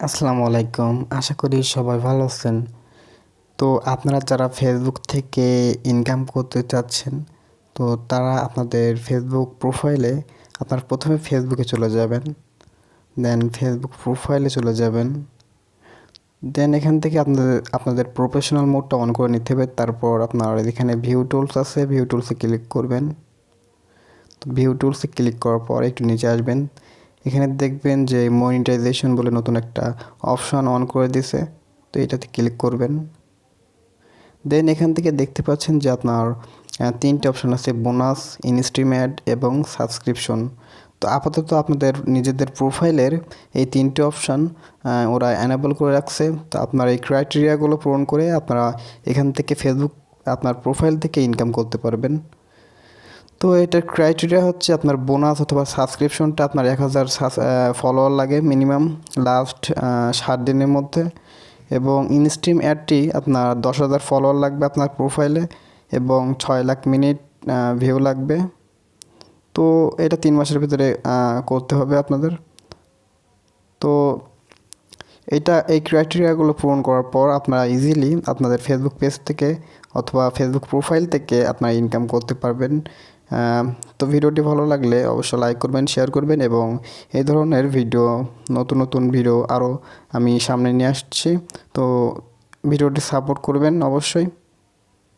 আসসালামু আলাইকুম। আশা করি সবাই ভালো আছেন। তো আপনারা যারা ফেসবুক থেকে ইনকাম করতে চাচ্ছেন, তো তারা আপনাদের ফেসবুক প্রোফাইলে আপনার প্রথমে ফেসবুকে চলে যাবেন। দেন ফেসবুক প্রোফাইলে চলে যাবেন। দেন এখান থেকে আপনাদের প্রফেশনাল মোডটা অন করে নিতে হবে। তারপর আপনার এখানে ভিউ টুলস আছে, ভিউ টুলসে ক্লিক করবেন। তো ভিউ টুলসে ক্লিক করার পর একটু নিচে আসবেন। এখানে দেখবেন যে মনিটাইজেশন বলে নতুন একটা অপশন অন করে দিছে। তো এটাতে ক্লিক করবেন। দেন এখান থেকে দেখতে পাচ্ছেন যে আপনার তিনটে অপশন আছে: বোনাস, ইনস্ট্রিম অ্যাড এবং সাবস্ক্রিপশন। তো আপাতত আপনাদের নিজেদের প্রোফাইলের এই তিনটে অপশান ওরা অ্যানেবল করে রাখছে। তো আপনার এই ক্রাইটেরিয়াগুলো পূরণ করে আপনারা এখান থেকে ফেসবুক আপনার প্রোফাইল থেকে ইনকাম করতে পারবেন। তো এটার ক্রাইটেরিয়া হচ্ছে আপনার বোনাস অথবা সাবস্ক্রিপশনটা আপনার 1000 ফলোয়ার লাগে মিনিমাম লাস্ট 7 দিনের মধ্যে, এবং ইনস্ট্রিম অ্যাডটি আপনার 10,000 ফলোয়ার লাগবে আপনার প্রোফাইলে এবং 6 লাখ মিনিট ভিউ লাগবে। তো এটা 3 মাসের ভিতরে করতে হবে আপনাদের। তো এই ক্রাইটেরিয়াগুলো পূরণ করার পর আপনারা ইজিলি আপনাদের ফেসবুক পেজ থেকে অথবা ফেসবুক প্রোফাইল থেকে আপনারা ইনকাম করতে পারবেন। তো ভিডিওটি ভালো লাগলে অবশ্যই লাইক করবেন, শেয়ার করবেন, এবং এই ধরনের ভিডিও, নতুন নতুন ভিডিও আরও আমি সামনে নিয়ে আসছি। তো ভিডিওটি সাপোর্ট করবেন অবশ্যই।